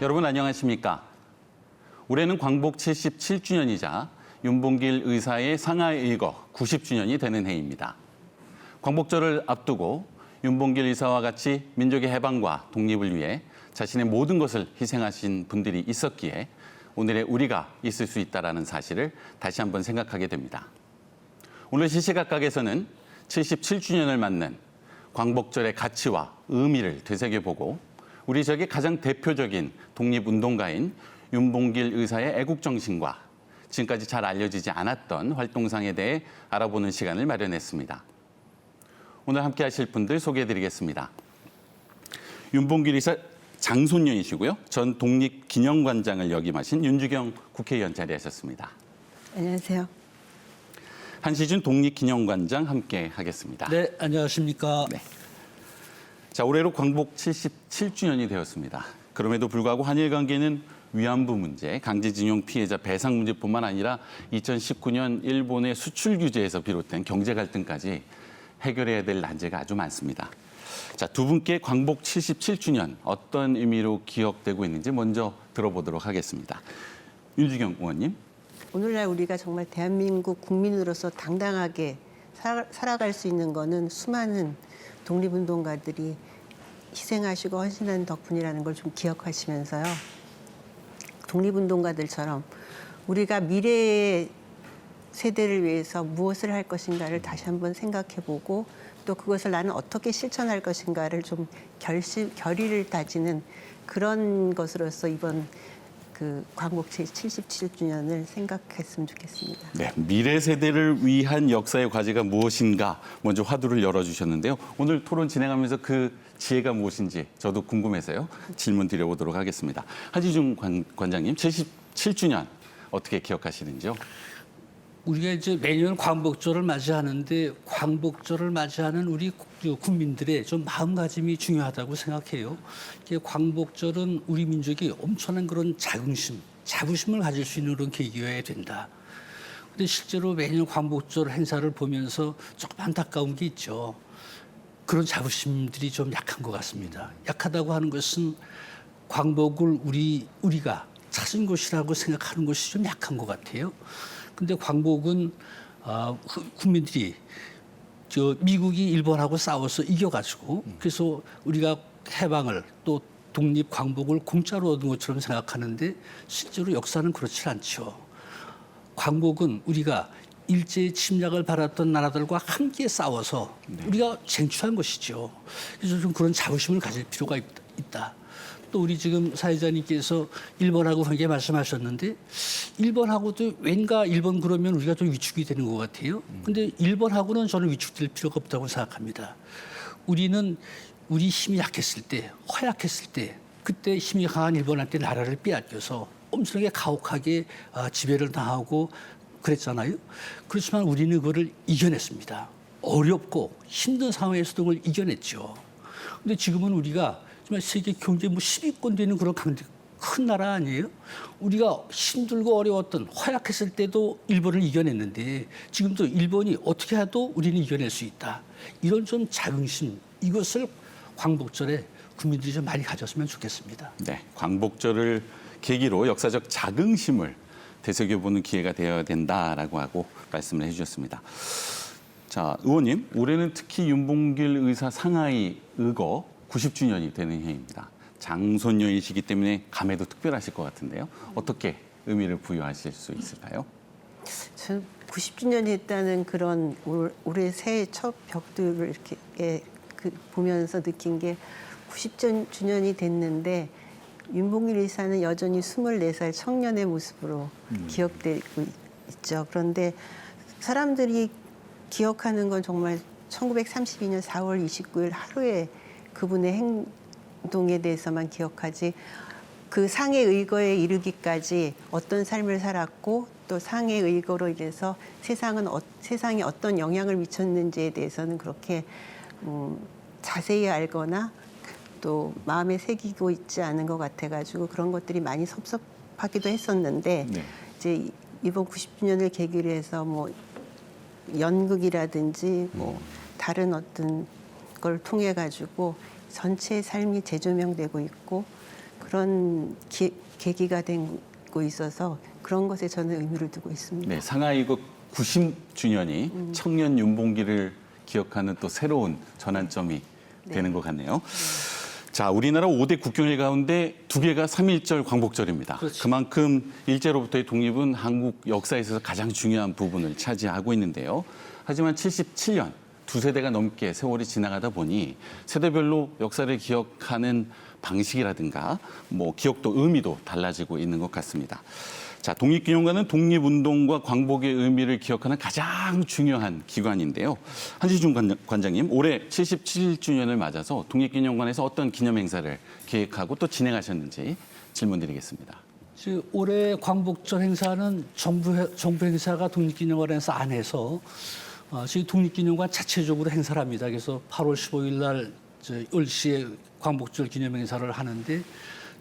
여러분 안녕하십니까? 올해는 광복 77주년이자 윤봉길 의사의 상하의거 90주년이 되는 해입니다. 광복절을 앞두고 윤봉길 의사와 같이 민족의 해방과 독립을 위해 자신의 모든 것을 희생하신 분들이 있었기에 오늘의 우리가 있을 수 있다는 사실을 다시 한번 생각하게 됩니다. 오늘 시시각각에서는 77주년을 맞는 광복절의 가치와 의미를 되새겨보고 우리 지역의 가장 대표적인 독립운동가인 윤봉길 의사의 애국정신과 지금까지 잘 알려지지 않았던 활동상에 대해 알아보는 시간을 마련했습니다. 오늘 함께 하실 분들 소개해드리겠습니다. 윤봉길 의사 장손녀이시고요. 전 독립기념관장을 역임하신 윤주경 국회의원 자리하셨습니다. 안녕하세요. 한시준 독립기념관장 함께 하겠습니다. 네, 안녕하십니까. 네. 자, 올해로 광복 77주년이 되었습니다. 그럼에도 불구하고 한일 관계는 위안부 문제, 강제징용 피해자 배상 문제뿐만 아니라 2019년 일본의 수출 규제에서 비롯된 경제 갈등까지 해결해야 될 난제가 아주 많습니다. 자, 두 분께 광복 77주년 어떤 의미로 기억되고 있는지 먼저 들어보도록 하겠습니다. 윤주경 의원님. 오늘날 우리가 정말 대한민국 국민으로서 당당하게 살아갈 수 있는 거는 수많은 독립운동가들이 희생하시고 헌신한 덕분이라는 걸 좀 기억하시면서요. 독립운동가들처럼 우리가 미래의 세대를 위해서 무엇을 할 것인가를 다시 한번 생각해보고 또 그것을 나는 어떻게 실천할 것인가를 좀 결의를 다지는 그런 것으로서 이번 광복 77주년을 생각했으면 좋겠습니다. 네, 미래 세대를 위한 역사의 과제가 무엇인가 먼저 화두를 열어주셨는데요. 오늘 토론 진행하면서 그 지혜가 무엇인지 저도 궁금해서요. 질문 드려보도록 하겠습니다. 한시준 관장님, 77주년 어떻게 기억하시는지요? 우리가 이제 매년 광복절을 맞이하는데 광복절을 맞이하는 우리 국민들의 좀 마음가짐이 중요하다고 생각해요. 광복절은 우리 민족이 엄청난 그런 자부심을 가질 수 있는 그런 계기여야 된다. 근데 실제로 매년 광복절 행사를 보면서 조금 안타까운 게 있죠. 그런 자부심들이 좀 약한 것 같습니다. 약하다고 하는 것은 광복을 우리가 찾은 곳이라고 생각하는 것이 좀 약한 것 같아요. 근데 광복은 국민들이 미국이 일본하고 싸워서 이겨가지고 그래서 우리가 해방을 또 독립 광복을 공짜로 얻은 것처럼 생각하는데 실제로 역사는 그렇지 않죠. 광복은 우리가 일제의 침략을 받았던 나라들과 함께 싸워서 우리가 쟁취한 것이죠. 그래서 좀 그런 자부심을 가질 필요가 있다. 또 우리 지금 사회자님께서 일본하고 관계 말씀하셨는데 일본하고도 왠가 일본 그러면 우리가 좀 위축이 되는 것 같아요. 근데 일본하고는 저는 위축될 필요가 없다고 생각합니다. 우리는 우리 힘이 약했을 때, 허약했을 때 그때 힘이 강한 일본한테 나라를 빼앗겨서 엄청나게 가혹하게 지배를 당하고 그랬잖아요. 그렇지만 우리는 그거를 이겨냈습니다. 어렵고 힘든 상황에서도 그걸 이겨냈죠. 근데 지금은 우리가 정말 세계 경제 10위권 되는 그런 큰 나라 아니에요? 우리가 힘들고 어려웠던 허약했을 때도 일본을 이겨냈는데 지금도 일본이 어떻게 해도 우리는 이겨낼 수 있다. 이런 좀 자긍심, 이것을 광복절에 국민들이 좀 많이 가졌으면 좋겠습니다. 네, 광복절을 계기로 역사적 자긍심을 되새겨보는 기회가 되어야 된다라고 하고 말씀을 해주셨습니다. 자, 의원님, 올해는 특히 윤봉길 의사 상하이 의거 90주년이 되는 해입니다. 장손녀이시기 때문에 감회도 특별하실 것 같은데요. 어떻게 의미를 부여하실 수 있을까요? 저는 90주년이 했다는 그런 올해 새해 첫 벽두를 이렇게 보면서 느낀 게 90주년이 됐는데 윤봉길 의사는 여전히 24살 청년의 모습으로 기억되고 있죠. 그런데 사람들이 기억하는 건 정말 1932년 4월 29일 하루에 그분의 행동에 대해서만 기억하지 그 상해 의거에 이르기까지 어떤 삶을 살았고 또 상해 의거로 인해서 세상에 어떤 영향을 미쳤는지에 대해서는 그렇게 자세히 알거나 또 마음에 새기고 있지 않은 것 같아가지고 그런 것들이 많이 섭섭하기도 했었는데 네. 이제 이번 90주년을 계기로 해서 뭐 연극이라든지 뭐 다른 어떤 걸 통해 가지고 전체의 삶이 재조명되고 있고 그런 계기가 되고 있어서 그런 것에 저는 의미를 두고 있습니다. 네, 상하이극 90주년이 청년 윤봉길을 기억하는 또 새로운 전환점이 되는 것 같네요. 자, 우리나라 5대 국경일 가운데 2개가 3.1절 광복절입니다. 그렇죠. 그만큼 일제로부터의 독립은 한국 역사에 있어서 가장 중요한 부분을 차지하고 있는데요. 하지만 77년, 2세대가 넘게 세월이 지나가다 보니 세대별로 역사를 기억하는 방식이라든가 뭐 기억도 의미도 달라지고 있는 것 같습니다. 자, 독립기념관은 독립운동과 광복의 의미를 기억하는 가장 중요한 기관인데요. 한시중 관장님, 올해 77주년을 맞아서 독립기념관에서 어떤 기념 행사를 계획하고 또 진행하셨는지 질문드리겠습니다. 올해 광복절 행사는 정부 행사가 독립기념관에서 안 해서 저희 독립기념관 자체적으로 행사를 합니다. 그래서 8월 15일 날 10시에 광복절 기념 행사를 하는데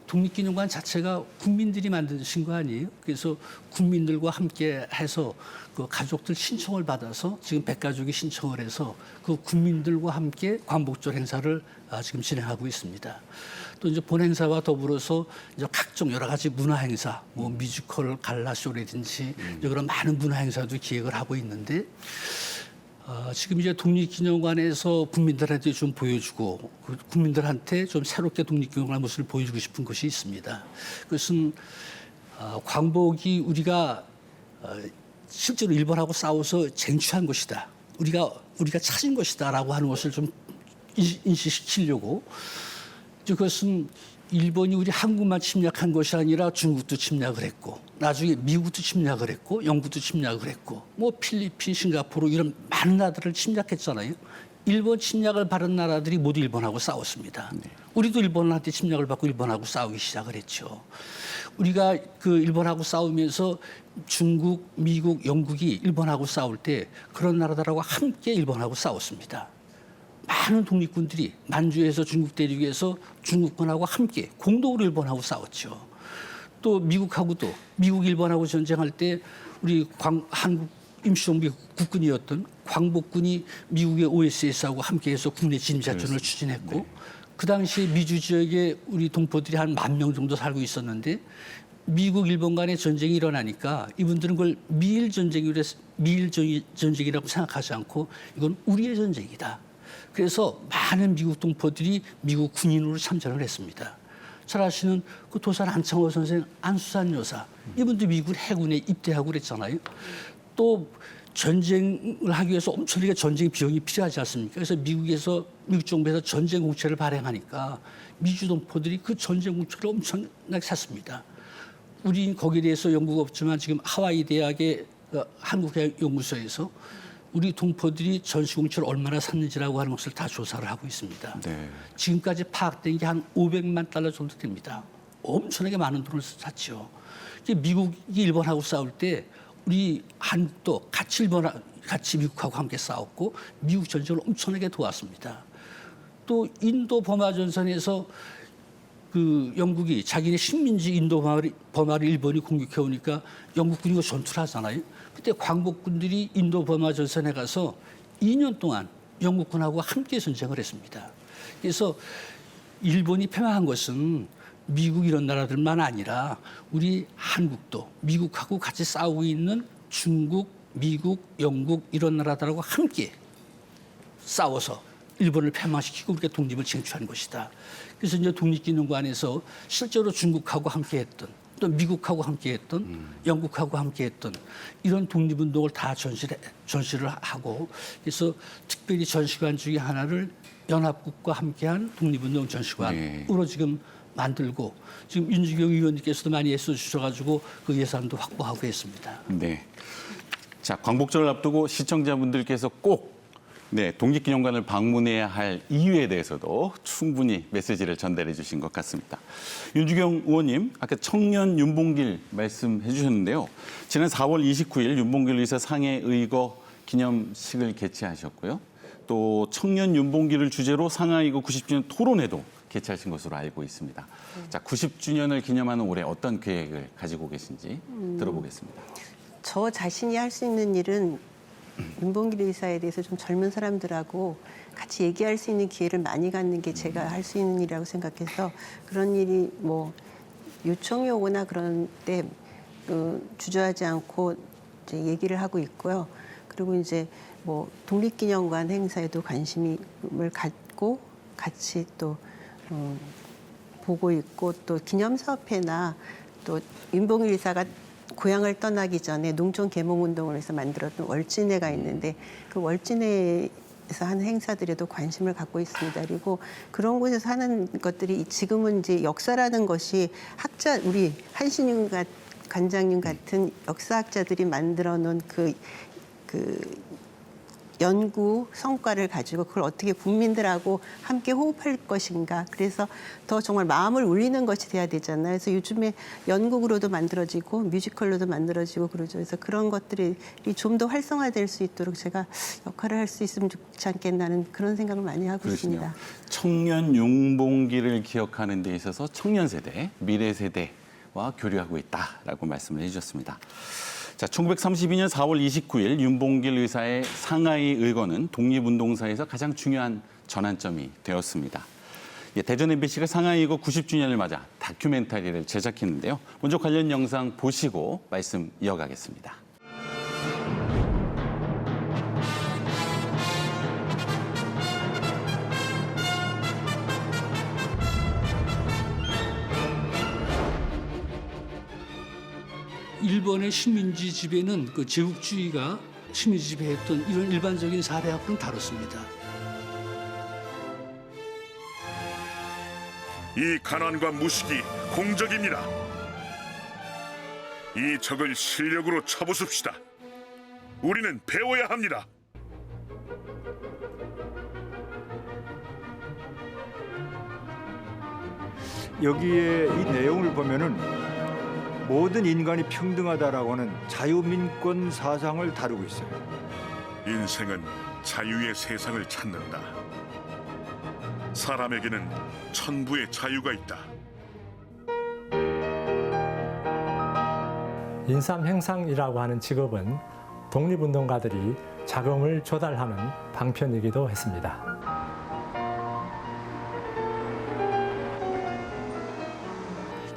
독립기념관 자체가 국민들이 만드신 거 아니에요? 그래서 국민들과 함께 해서 그 가족들 신청을 받아서 지금 100가족이 신청을 해서 그 국민들과 함께 광복절 행사를 지금 진행하고 있습니다. 또 이제 본 행사와 더불어서 이제 각종 여러 가지 문화 행사, 뭐 뮤지컬, 갈라쇼라든지 그런 많은 문화 행사도 기획을 하고 있는데 지금 이제 독립기념관에서 국민들한테 좀 보여주고 국민들한테 좀 새롭게 독립기념관 모습을 보여주고 싶은 것이 있습니다. 그것은 광복이 우리가 실제로 일본하고 싸워서 쟁취한 것이다. 우리가 찾은 것이다라고 하는 것을 좀 인식시키려고 그것은 일본이 우리 한국만 침략한 것이 아니라 중국도 침략을 했고 나중에 미국도 침략을 했고 영국도 침략을 했고 뭐 필리핀, 싱가포르 이런 많은 나라들을 침략했잖아요. 일본 침략을 받은 나라들이 모두 일본하고 싸웠습니다. 우리도 일본한테 침략을 받고 일본하고 싸우기 시작을 했죠. 우리가 그 일본하고 싸우면서 중국, 미국, 영국이 일본하고 싸울 때 그런 나라들하고 함께 일본하고 싸웠습니다. 많은 독립군들이 만주에서 중국 대륙에서 중국군하고 함께 공동으로 일본하고 싸웠죠. 또 미국하고도 미국 일본하고 전쟁할 때 우리 한국 임시정부 국군이었던 광복군이 미국의 OSS하고 함께해서 국내 진입작전을 추진했고 네. 그 당시에 미주 지역에 우리 동포들이 한 10,000명 정도 살고 있었는데 미국 일본 간의 전쟁이 일어나니까 이분들은 그걸 미일 전쟁이라고 생각하지 않고 이건 우리의 전쟁이다. 그래서 많은 미국 동포들이 미국 군인으로 참전을 했습니다. 잘 아시는 그 도산 안창호 선생, 안수산 여사 이분도 미국 해군에 입대하고 그랬잖아요. 또 전쟁을 하기 위해서 엄청나게 전쟁 비용이 필요하지 않습니까? 그래서 미국 정부에서 전쟁 공채를 발행하니까 미주 동포들이 그 전쟁 공채를 엄청나게 샀습니다. 우리 거기에 대해서 연구가 없지만 지금 하와이 대학의 한국연구소에서 우리 동포들이 전시공채를 얼마나 샀는지라고 하는 것을 다 조사를 하고 있습니다. 네. 지금까지 파악된 게 한 $500만 정도 됩니다. 엄청나게 많은 돈을 샀죠. 미국이 일본하고 싸울 때 우리 한국도 같이 미국하고 함께 싸웠고 미국 전쟁을 엄청나게 도왔습니다. 또 인도 버마 전선에서 그 영국이 자기네 식민지 인도 버마를 일본이 공격해 오니까 영국군이 전투를 하잖아요. 그때 광복군들이 인도 버마 전선에 가서 2년 동안 영국군하고 함께 전쟁을 했습니다. 그래서 일본이 패망한 것은 미국 이런 나라들만 아니라 우리 한국도 미국하고 같이 싸우고 있는 중국, 미국, 영국 이런 나라들하고 함께 싸워서 일본을 패망시키고 우리가 독립을 쟁취한 것이다. 그래서 이제 독립기념관에서 실제로 중국하고 함께했던 또 미국하고 함께했던 영국하고 함께했던 이런 독립운동을 다 전시를 하고 그래서 특별히 전시관 중에 하나를 연합국과 함께한 독립운동 전시관으로 지금 만들고 지금 윤주경 의원님께서도 많이 애써 주셔가지고 그 예산도 확보하고 있습니다. 네. 자, 광복절을 앞두고 시청자분들께서 꼭 독립기념관을 방문해야 할 이유에 대해서도 충분히 메시지를 전달해 주신 것 같습니다. 윤주경 의원님, 아까 청년 윤봉길 말씀해 주셨는데요. 지난 4월 29일 윤봉길 의사 상해의거 기념식을 개최하셨고요. 또 청년 윤봉길을 주제로 상하의거 90주년 토론회도 개최하신 것으로 알고 있습니다. 자, 90주년을 기념하는 올해 어떤 계획을 가지고 계신지 들어보겠습니다. 저 자신이 할 수 있는 일은 윤봉길 의사에 대해서 좀 젊은 사람들하고 같이 얘기할 수 있는 기회를 많이 갖는 게 제가 할 수 있는 일이라고 생각해서 그런 일이 뭐 요청이 오거나 그런 때 주저하지 않고 이제 얘기를 하고 있고요. 그리고 이제 뭐 독립기념관 행사에도 관심을 갖고 같이 또 보고 있고 또 기념사업회나 또 윤봉길 의사가 고향을 떠나기 전에 농촌 개몽운동을 해서 만들었던 월진회가 있는데 그 월진회에서 하는 행사들에도 관심을 갖고 있습니다. 그리고 그런 곳에서 하는 것들이 지금은 이제 역사라는 것이 우리 한신윤 관장님 같은 역사학자들이 만들어 놓은 그 연구 성과를 가지고 그걸 어떻게 국민들하고 함께 호흡할 것인가. 그래서 더 정말 마음을 울리는 것이 돼야 되잖아요. 그래서 요즘에 연극으로도 만들어지고 뮤지컬로도 만들어지고 그러죠. 그래서 그런 것들이 좀 더 활성화될 수 있도록 제가 역할을 할 수 있으면 좋지 않겠나는 그런 생각을 많이 하고 그러시네요. 있습니다. 청년 윤봉길을 기억하는 데 있어서 청년 세대, 미래 세대와 교류하고 있다라고 말씀을 해주셨습니다. 자, 1932년 4월 29일 윤봉길 의사의 상하이 의거는 독립운동사에서 가장 중요한 전환점이 되었습니다. 대전 MBC가 상하이 의거 90주년을 맞아 다큐멘터리를 제작했는데요. 먼저 관련 영상 보시고 말씀 이어가겠습니다. 일본의 식민지 지배는 그 제국주의가 식민지 지배했던 이런 일반적인 사례하고는 다릅니다. 이 가난과 무식이 공적입니다. 이 적을 실력으로 쳐부숩시다. 우리는 배워야 합니다. 여기에 이 내용을 보면은 모든 인간이 평등하다라고 하는 자유민권 사상을 다루고 있어요. 인생은 자유의 세상을 찾는다. 사람에게는 천부의 자유가 있다. 인삼행상이라고 하는 직업은 독립운동가들이 자금을 조달하는 방편이기도 했습니다.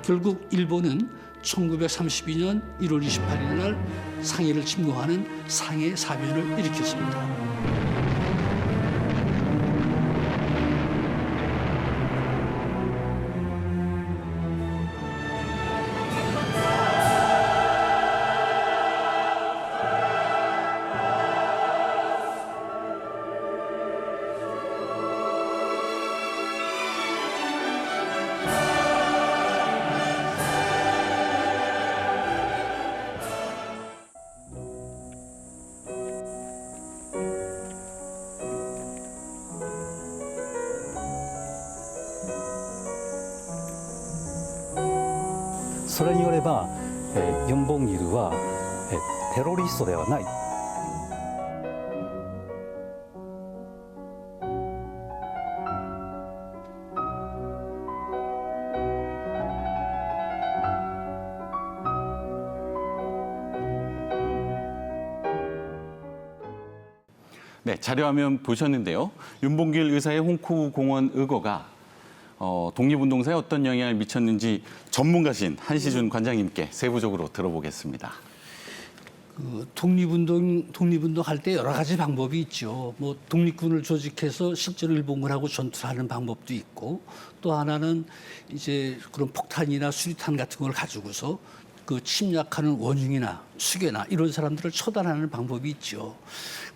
결국 일본은 1932년 1월 28일 날 상해를 침공하는 상해 사변을 일으켰습니다. それによれば、ユン・ボンギルは、テロリストではない。 네, 자료화면 보셨는데요. 윤봉길 의사의 홍콩 공원 의거가 독립운동사에 어떤 영향을 미쳤는지 전문가신 한시준 관장님께 세부적으로 들어보겠습니다. 독립운동 할 때 여러 가지 방법이 있죠. 뭐 독립군을 조직해서 실제로 일본군하고 전투를 하는 방법도 있고, 또 하나는 이제 그런 폭탄이나 수리탄 같은 걸 가지고서 그 침략하는 원흉이나 수괴나 이런 사람들을 처단하는 방법이 있죠.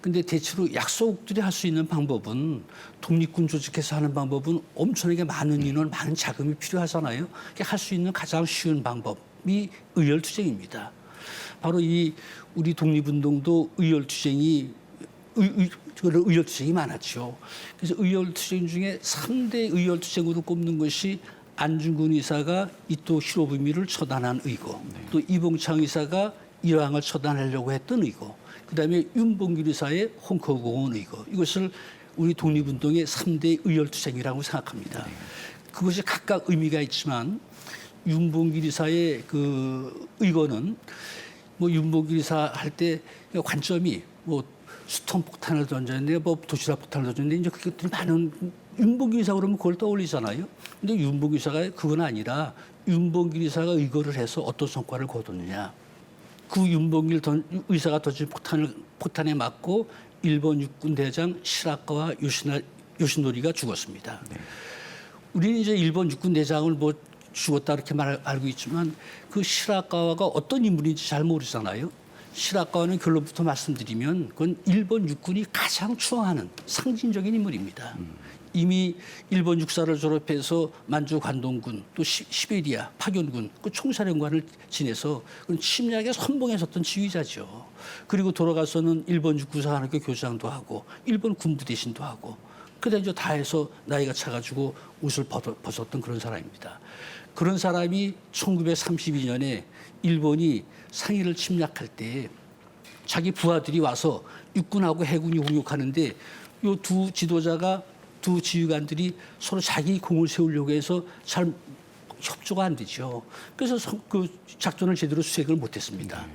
근데 대체로 약소국들이 할 수 있는 방법은, 독립군 조직해서 하는 방법은 엄청나게 많은 인원, 많은 자금이 필요하잖아요. 할 수 있는 가장 쉬운 방법이 의열투쟁입니다. 바로 이 우리 독립운동도 의열투쟁이 많았죠. 그래서 의열투쟁 중에 3대 의열투쟁으로 꼽는 것이 안중근 의사가 이토 히로부미를 처단한 의거, 또 이봉창 의사가 일왕을 처단하려고 했던 의거, 그다음에 윤봉길 의사의 홍콩 공원 의거, 이것을 우리 독립운동의 3대 의열투쟁이라고 생각합니다. 그것이 각각 의미가 있지만 윤봉길 의사의 그 의거는 뭐 윤봉길 의사 할 때 관점이 뭐 수통 폭탄을 던졌는데 뭐 도시락 폭탄을 던졌는데 이제 그것들이 많은 윤봉길 이사 그러면 그걸 떠올리잖아요. 근데 윤봉길 이사가 그건 아니라 윤봉길 이사가 의거를 해서 어떤 성과를 거뒀느냐. 그 윤봉길 의사가 던진 폭탄에 맞고 일본 육군 대장 시라카와 요시노리가 죽었습니다. 우리는 이제 일본 육군 대장을 뭐 죽었다 이렇게 알고 있지만 그 시라카와가 어떤 인물인지 잘 모르잖아요. 시라카와는 결론부터 말씀드리면 그건 일본 육군이 가장 추앙하는 상징적인 인물입니다. 이미 일본 육사를 졸업해서 만주 관동군 또 시베리아 파견군 그 총사령관을 지내서 침략에 선봉에 섰던 지휘자죠. 그리고 돌아가서는 일본 육군사관학교 교장도 하고 일본 군부 대신도 하고 그다음에 이제 다 해서 나이가 차가지고 옷을 벗었던 그런 사람입니다. 그런 사람이 1932년에 일본이 상해를 침략할 때 자기 부하들이 와서 육군하고 해군이 공격하는데 요 두 지도자가 두 지휘관들이 서로 자기 공을 세우려고 해서 잘 협조가 안 되죠. 그래서 그 작전을 제대로 수행을 못했습니다.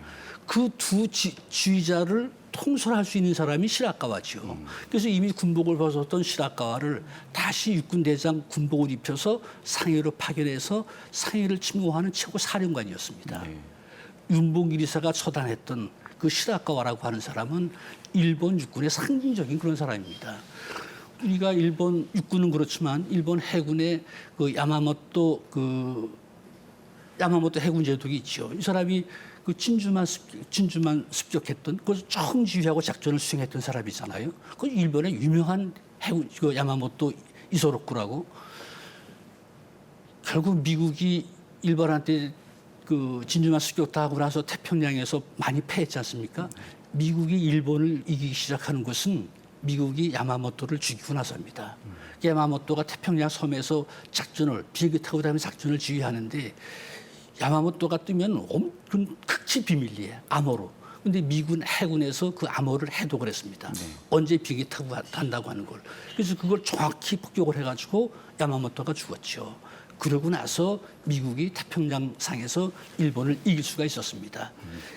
그 두 지휘자를 통솔할 수 있는 사람이 시라카와죠. 그래서 이미 군복을 벗었던 시라카와를 다시 육군대장 군복을 입혀서 상해로 파견해서 상해를 침공하는 최고 사령관이었습니다. 윤봉길 이사가 처단했던 그 시라카와라고 하는 사람은 일본 육군의 상징적인 그런 사람입니다. 우리가 일본 육군은 그렇지만 일본 해군의 그 야마모토 해군 제독이 있죠. 이 사람이 그 진주만 습격했던 그걸 총 지휘하고 작전을 수행했던 사람이잖아요. 그 일본의 유명한 해군 그 야마모토 이소로쿠라고. 결국 미국이 일본한테 그 진주만 습격하고 나서 태평양에서 많이 패했지 않습니까? 미국이 일본을 이기기 시작하는 것은 미국이 야마모토를 죽이고 나서입니다. 야마모토가 태평양 섬에서 비행기 타고 다니면서 작전을 지휘하는데 야마모토가 뜨면 극치 비밀리에 암호로. 근데 미군 해군에서 그 암호를 해독을 했습니다. 언제 비행기 타고 간다고 하는 걸. 그래서 그걸 정확히 폭격을 해가지고 야마모토가 죽었죠. 그러고 나서 미국이 태평양상에서 일본을 이길 수가 있었습니다.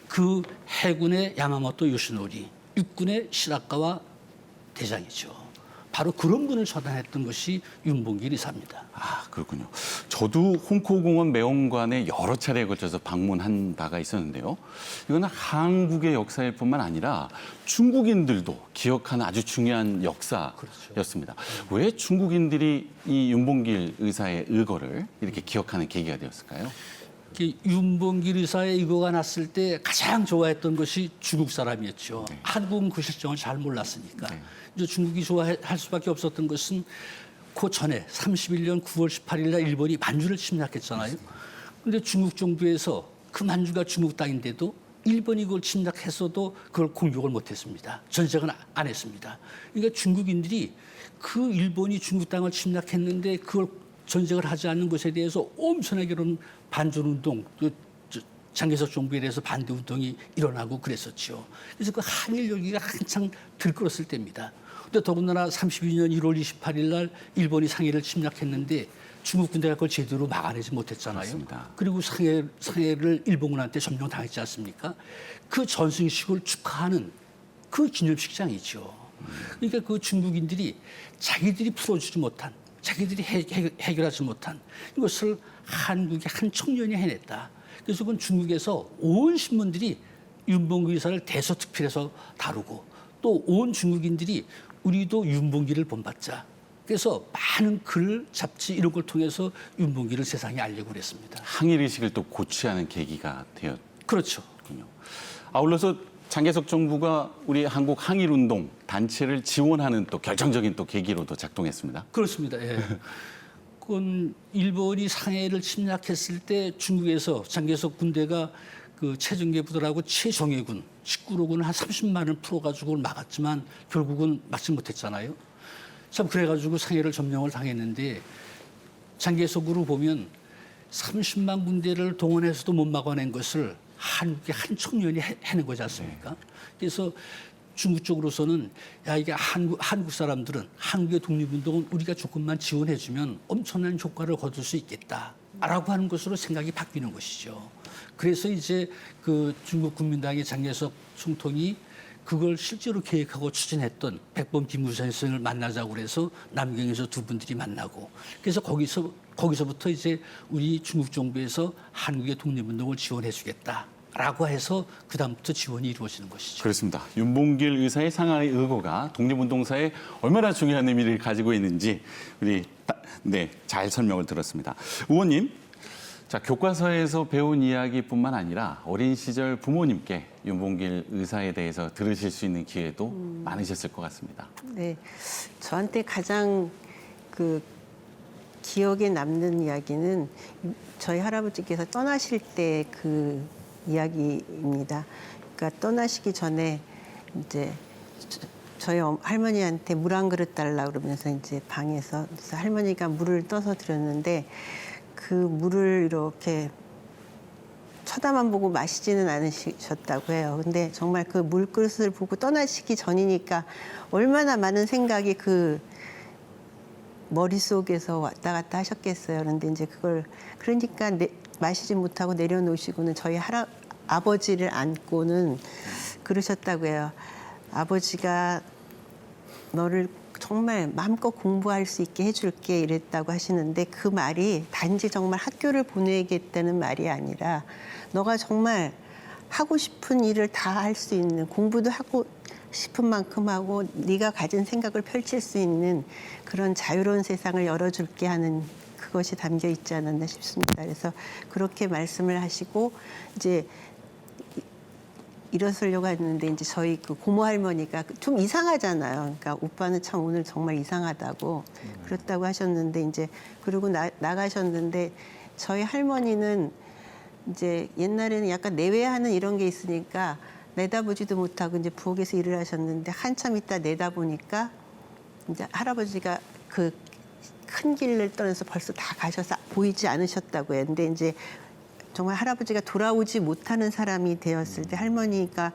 그 해군의 야마모토 요시노리, 육군의 시라카와 대장이죠. 바로 그런 분을 처단했던 것이 윤봉길 이사입니다. 아, 그렇군요. 저도 홍콩공원 매원관에 여러 차례에 걸쳐서 방문한 바가 있었는데요. 이거는 한국의 역사일 뿐만 아니라 중국인들도 기억하는 아주 중요한 역사였습니다. 왜 중국인들이 이 윤봉길 의사의 의거를 이렇게 기억하는 계기가 되었을까요? 윤봉길 의사의 의거가 났을 때 가장 좋아했던 것이 중국 사람이었죠. 한국은 그 실정을 잘 몰랐으니까. 이제 중국이 좋아할 수밖에 없었던 것은 그 전에 31년 9월 18일 날 일본이 만주를 침략했잖아요. 그런데 중국 정부에서 그 만주가 중국 땅인데도 일본이 그걸 침략했어도 그걸 공격을 못했습니다. 전쟁은 안 했습니다. 그러니까 중국인들이 그 일본이 중국 땅을 침략했는데 그걸 전쟁을 하지 않는 것에 대해서 엄청나게 이런 반전운동, 장개석 정부에 대해서 반대운동이 일어나고 그랬었죠. 그래서 그 한일 열기가 한창 들끓었을 때입니다. 근데 더군다나 32년 1월 28일 날 일본이 상해를 침략했는데 중국 군대가 그걸 제대로 막아내지 못했잖아요. 맞습니다. 그리고 상해를 일본군한테 점령당했지 않습니까? 그 전승식을 축하하는 그 기념식장이죠. 그러니까 그 중국인들이 자기들이 풀어주지 못한, 자기들이 해결하지 못한 이것을 한국의 한 청년이 해냈다. 그래서 그건 중국에서 온 신문들이 윤봉길 의사를 대서특필해서 다루고 또 온 중국인들이 우리도 윤봉길을 본받자. 그래서 많은 글, 잡지 이런 걸 통해서 윤봉길을 세상에 알리고 그랬습니다. 항일 의식을 또 고취하는 계기가 되었군요. 그렇죠. 아울러서 장개석 정부가 우리 한국 항일 운동 단체를 지원하는 또 결정적인 또 계기로도 작동했습니다. 그렇습니다. 예. 그건 일본이 상해를 침략했을 때 중국에서 장개석 군대가 그 최정예 부대라고 최정예군 19로군을 한 30만 원 풀어가지고 막았지만 결국은 막지 못했잖아요. 참 그래가지고 상해를 점령을 당했는데 장개석으로 보면 30만 군대를 동원해서도 못 막아낸 것을 한국의 한 청년이 해낸 거지 않습니까? 그래서 중국 쪽으로서는 야 이게 한국 사람들은 한국의 독립운동은 우리가 조금만 지원해주면 엄청난 효과를 거둘 수 있겠다라고 하는 것으로 생각이 바뀌는 것이죠. 그래서 이제 그 중국 국민당의 장개석 총통이 그걸 실제로 계획하고 추진했던 백범 김무성 선생을 만나자고 그래서 남경에서 두 분들이 만나고 그래서 거기서부터 이제 우리 중국 정부에서 한국의 독립운동을 지원해 주겠다라고 해서 그다음부터 지원이 이루어지는 것이죠. 그렇습니다. 윤봉길 의사의 상하이 의거가 독립운동사에 얼마나 중요한 의미를 가지고 있는지 우리 잘 설명을 들었습니다. 의원님, 자, 교과서에서 배운 이야기뿐만 아니라 어린 시절 부모님께 윤봉길 의사에 대해서 들으실 수 있는 기회도 많으셨을 것 같습니다. 네, 저한테 가장 그 기억에 남는 이야기는 저희 할아버지께서 떠나실 때 그 이야기입니다. 그러니까 떠나시기 전에 이제 저희 할머니한테 물 한 그릇 달라 그러면서 이제 방에서 그래서 할머니가 물을 떠서 드렸는데 그 물을 이렇게 쳐다만 보고 마시지는 않으셨다고 해요. 근데 정말 그 물그릇을 보고 떠나시기 전이니까 얼마나 많은 생각이 그 머릿속에서 왔다 갔다 하셨겠어요. 그런데 이제 그걸 그러니까 마시지 못하고 내려놓으시고는 저희 아버지를 안고는 그러셨다고 해요. 아버지가 너를 정말 마음껏 공부할 수 있게 해줄게 이랬다고 하시는데 그 말이 단지 정말 학교를 보내겠다는 말이 아니라 너가 정말 하고 싶은 일을 다 할 수 있는 공부도 하고 싶은 만큼 하고 네가 가진 생각을 펼칠 수 있는 그런 자유로운 세상을 열어줄게 하는 그것이 담겨 있지 않았나 싶습니다. 그래서 그렇게 말씀을 하시고 이제 일어서려고 했는데 이제 저희 그 고모 할머니가 좀 이상하잖아요. 그러니까 오빠는 참 오늘 정말 이상하다고 그렇다고 하셨는데 이제 그러고 나가셨는데 저희 할머니는 이제 옛날에는 약간 내외하는 이런 게 있으니까 내다보지도 못하고 이제 부엌에서 일을 하셨는데 한참 있다 내다보니까 이제 할아버지가 그 큰 길을 떠나서 벌써 다 가셔서 보이지 않으셨다고 해요. 근데 이제 정말 할아버지가 돌아오지 못하는 사람이 되었을 때 할머니가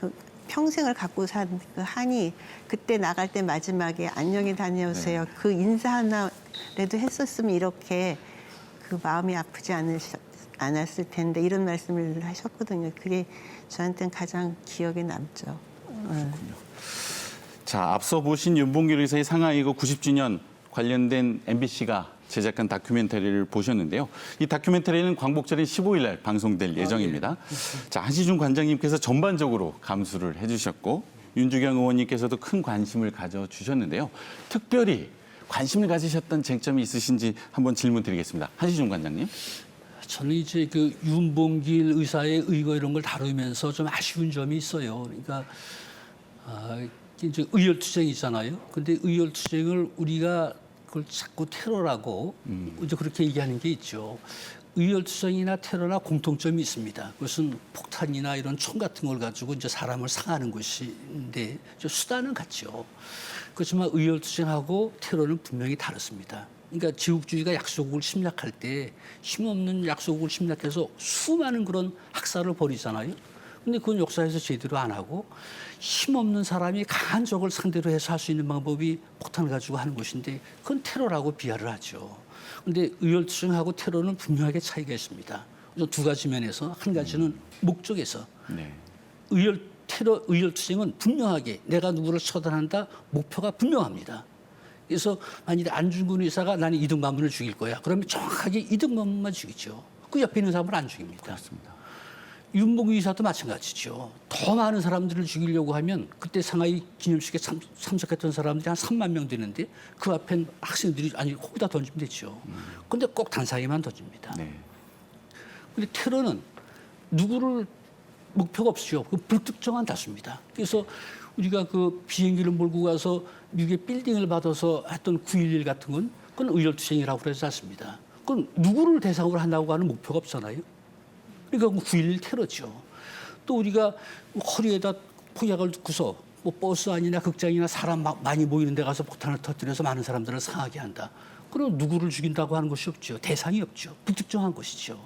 그 평생을 갖고 산 그 한이 그때 나갈 때 마지막에 안녕히 다녀오세요. 그 인사 하나라도 했었으면 이렇게 그 마음이 아프지 않았을 텐데 이런 말씀을 하셨거든요. 그게 저한테는 가장 기억에 남죠. 자, 앞서 보신 윤봉길 의사의 상하이거 90주년 관련된 MBC가 제작한 다큐멘터리를 보셨는데요. 이 다큐멘터리는 광복절인 15일 날 방송될 예정입니다. 자, 한시중 관장님께서 전반적으로 감수를 해주셨고 윤주경 의원님께서도 큰 관심을 가져주셨는데요. 특별히 관심을 가지셨던 쟁점이 있으신지 한번 질문 드리겠습니다. 한시중 관장님. 저는 이제 그 윤봉길 의사의 의거 이런 걸 다루면서 좀 아쉬운 점이 있어요. 그러니까 이제 의열투쟁이잖아요. 근데 의열투쟁을 우리가 그걸 자꾸 테러라고 이제 그렇게 얘기하는 게 있죠. 의열투쟁이나 테러나 공통점이 있습니다. 그것은 폭탄이나 이런 총 같은 걸 가지고 이제 사람을 상하는 것인데 수단은 같죠. 그렇지만 의열투쟁하고 테러는 분명히 다릅니다. 그러니까 제국주의가 약소국을 침략할 때 힘없는 약소국을 침략해서 수많은 그런 학살을 벌이잖아요. 근데 그건 역사에서 제대로 안 하고 힘없는 사람이 강한 적을 상대로 해서 할 수 있는 방법이 폭탄을 가지고 하는 것인데 그건 테러라고 비하를 하죠. 근데 의열투쟁하고 테러는 분명하게 차이가 있습니다. 두 가지 면에서 한 가지는 목적에서 의열투쟁은 분명하게 내가 누구를 처단한다 목표가 분명합니다. 그래서 만일에 안중근 의사가 나는 이등만문을 죽일 거야. 그러면 정확하게 이등만문만 죽이죠. 그 옆에 있는 사람을 안 죽입니다. 그렇습니다. 윤봉길 의사도 마찬가지죠. 더 많은 사람들을 죽이려고 하면 그때 상하이 기념식에 참석했던 사람들이 한 3만 명 되는데 그 앞엔 학생들이 아니 거기다 던지면 되죠. 그런데 꼭 단상에만 던집니다. 네. 근데 테러는 누구를 목표가 없죠. 그 불특정한 다수입니다. 그래서 우리가 그 비행기를 몰고 가서 미국의 빌딩을 받아서 했던 9.11 같은 건 그건 의열투쟁이라고 그러지 않습니다. 그건 누구를 대상으로 한다고 하는 목표가 없잖아요. 그러니까 9.11 테러죠. 또 우리가 허리에다 폭약을 넣고서 뭐 버스 안이나 극장이나 사람 많이 모이는 데 가서 폭탄을 터뜨려서 많은 사람들을 상하게 한다. 그럼 누구를 죽인다고 하는 것이 없죠. 대상이 없죠. 불특정한 것이죠.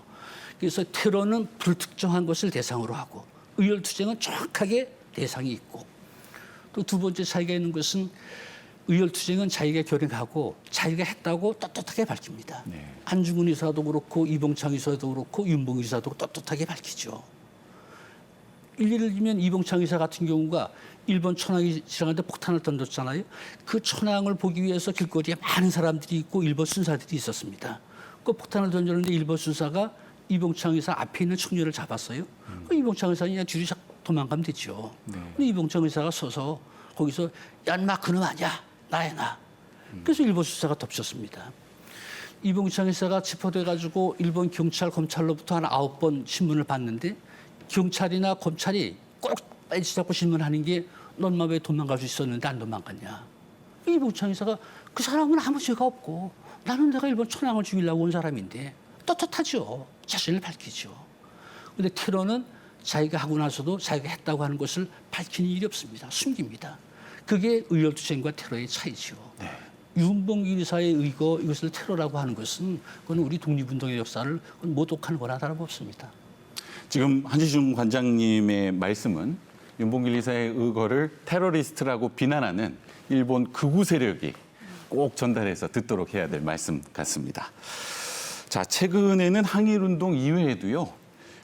그래서 테러는 불특정한 것을 대상으로 하고 의열투쟁은 정확하게 대상이 있고 또 두 번째 차이가 있는 것은 의열투쟁은 자기가 결행하고 자기가 했다고 떳떳하게 밝힙니다. 네. 안중근 의사도 그렇고 이봉창 의사도 그렇고 윤봉길 의사도 떳떳하게 밝히죠. 예를 들면 이봉창 의사 같은 경우가 일본 천황이 지나가는데 폭탄을 던졌잖아요. 그 천황을 보기 위해서 길거리에 많은 사람들이 있고 일본 순사들이 있었습니다. 그 폭탄을 던졌는데 일본 순사가 이봉창 의사 앞에 있는 청년을 잡았어요. 그 이봉창 의사는 그냥 뒤로 도망가면 됐죠. 근데 이봉창 의사가 서서 거기서 야, 인마 그놈 아니야. 나야 나. 그래서 일본 수사가 덮쳤습니다. 이봉창 의사가 체포돼가지고 일본 경찰, 검찰로부터 한 9번 신문을 받는데 경찰이나 검찰이 꼭 빨리 잡고 신문하는 게 넌 마 왜 도망갈 수 있었는데 안 도망갔냐. 이봉창 의사가 그 사람은 아무 죄가 없고 나는 내가 일본 천황을 죽이려고 온 사람인데 떳떳하죠. 자신을 밝히죠. 근데 테러는 자기가 하고 나서도 자기가 했다고 하는 것을 밝히는 일이 없습니다. 숨깁니다. 그게 의열투쟁과 테러의 차이죠. 윤봉길 의사의 의거 이것을 테러라고 하는 것은 그건 우리 독립운동의 역사를 모독하는 거나 다름없습니다. 지금 한시중 관장님의 말씀은 윤봉길 의사의 의거를 테러리스트라고 비난하는 일본 극우 세력이 꼭 전달해서 듣도록 해야 될 말씀 같습니다. 자, 최근에는 항일운동 이외에도요,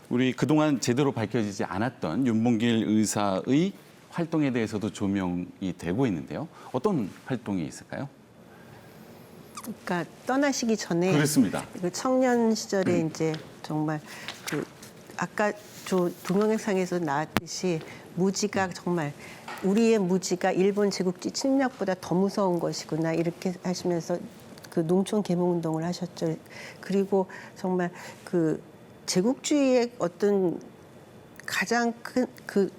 우리 그동안 제대로 밝혀지지 않았던 윤봉길 의사의 활동에 대해서도 조명이 되고 있는데요. 어떤 활동이 있을까요? 그러니까 떠나시기 전에 그렇습니다. 그 청년 시절에 이제 정말 그 아까 저 동영상에서 나왔듯이 무지가 정말 우리의 무지가 일본 제국주의 침략보다 더 무서운 것이구나 이렇게 하시면서 그 농촌 계몽운동을 하셨죠. 그리고 정말 그 제국주의의 어떤 가장 큰 그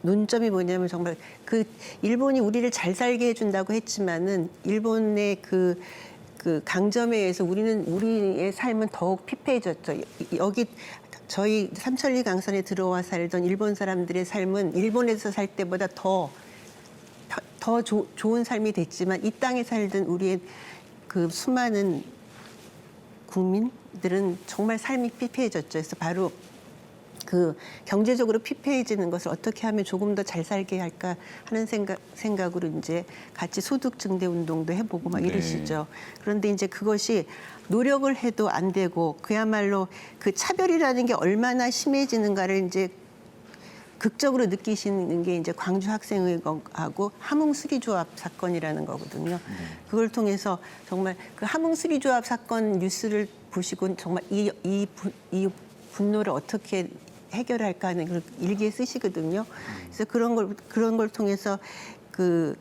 논점이 뭐냐면 정말 그 일본이 우리를 잘 살게 해준다고 했지만은 일본의 그 강점에 의해서 우리의 삶은 더욱 피폐해졌죠. 여기 저희 삼천리 강산에 들어와 살던 일본 사람들의 삶은 일본에서 살 때보다 더 좋은 삶이 됐지만 이 땅에 살던 우리의 그 수많은 국민들은 정말 삶이 피폐해졌죠. 그래서 바로 그 경제적으로 피폐해지는 것을 어떻게 하면 조금 더 잘 살게 할까 하는 생각으로 이제 같이 소득 증대 운동도 해보고 막 이러시죠. 그런데 이제 그것이 노력을 해도 안 되고 그야말로 그 차별이라는 게 얼마나 심해지는가를 이제 극적으로 느끼시는 게 이제 광주 학생의거하고 함흥수리조합 사건이라는 거거든요. 그걸 통해서 정말 그 함흥수리조합 사건 뉴스를 보시고 정말 이 분노를 어떻게 해결할까 하는 걸 일기에 쓰시거든요. 그래서 그런 걸 통해서 그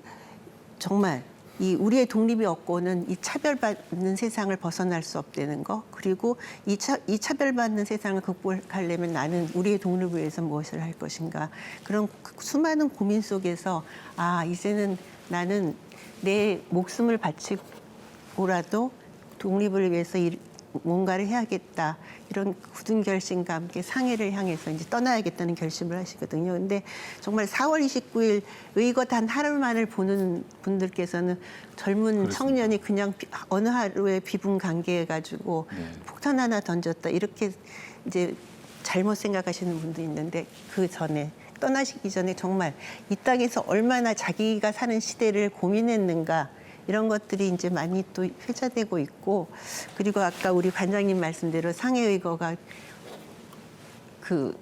정말 이 우리의 독립이 없고는 이 차별받는 세상을 벗어날 수 없다는 거, 그리고 이 차별받는 세상을 극복하려면 나는 우리의 독립을 위해서 무엇을 할 것인가, 그런 수많은 고민 속에서 아 이제는 나는 내 목숨을 바치고라도 독립을 위해서 뭔가를 해야겠다, 이런 굳은 결심과 함께 상해를 향해서 이제 떠나야겠다는 결심을 하시거든요. 근데 정말 4월 29일 의거 단 하루만을 보는 분들께서는 젊은 그렇습니다. 청년이 그냥 어느 하루에 비분 관계해가지고 폭탄 하나 던졌다 이렇게 이제 잘못 생각하시는 분도 있는데, 그 전에 떠나시기 전에 정말 이 땅에서 얼마나 자기가 사는 시대를 고민했는가, 이런 것들이 이제 많이 또 회자되고 있고, 그리고 아까 우리 관장님 말씀대로 상해의거가 그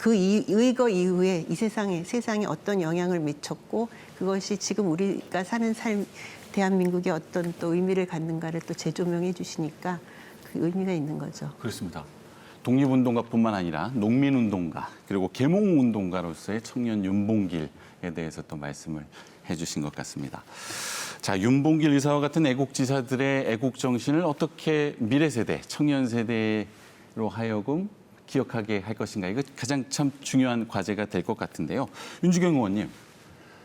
의거 이후에 이 세상에 어떤 영향을 미쳤고, 그것이 지금 우리가 사는 삶, 대한민국에 어떤 또 의미를 갖는가를 또 재조명해 주시니까 그 의미가 있는 거죠. 그렇습니다. 독립운동가뿐만 아니라 농민운동가 그리고 계몽운동가로서의 청년 윤봉길에 대해서 또 말씀을 해주신 것 같습니다. 자, 윤봉길 의사와 같은 애국지사들의 애국정신을 어떻게 미래 세대, 청년 세대로 하여금 기억하게 할 것인가, 이거 가장 참 중요한 과제가 될 것 같은데요. 윤주경 의원님,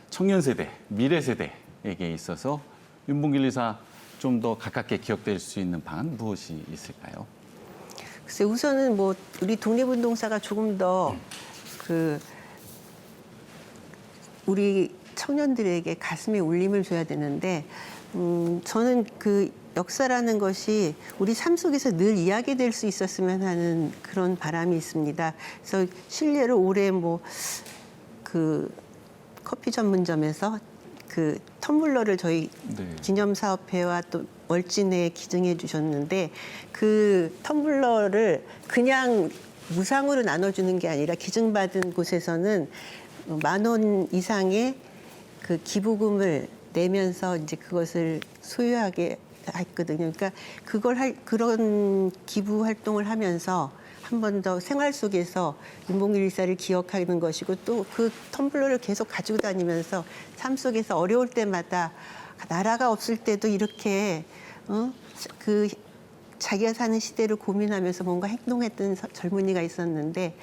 청년 세대, 미래 세대에게 있어서 윤봉길 의사 좀 더 가깝게 기억될 수 있는 방안 무엇이 있을까요? 글쎄, 우선은 뭐 우리 독립운동사가 조금 더 우리 청년들에게 가슴에 울림을 줘야 되는데, 저는 그 역사라는 것이 우리 삶 속에서 늘 이야기될 수 있었으면 하는 그런 바람이 있습니다. 그래서 실례로 올해 그 커피 전문점에서 그 텀블러를 저희 기념사업회와 또 월진에 기증해 주셨는데, 그 텀블러를 그냥 무상으로 나눠주는 게 아니라 기증받은 곳에서는 10,000원 이상의 그 기부금을 내면서 이제 그것을 소유하게 했거든요. 그러니까 그런 기부 활동을 하면서 한 번 더 생활 속에서 윤봉길 일사를 기억하는 것이고 또 그 텀블러를 계속 가지고 다니면서 삶 속에서 어려울 때마다 나라가 없을 때도 이렇게 그 자기가 사는 시대를 고민하면서 뭔가 행동했던 젊은이가 있었는데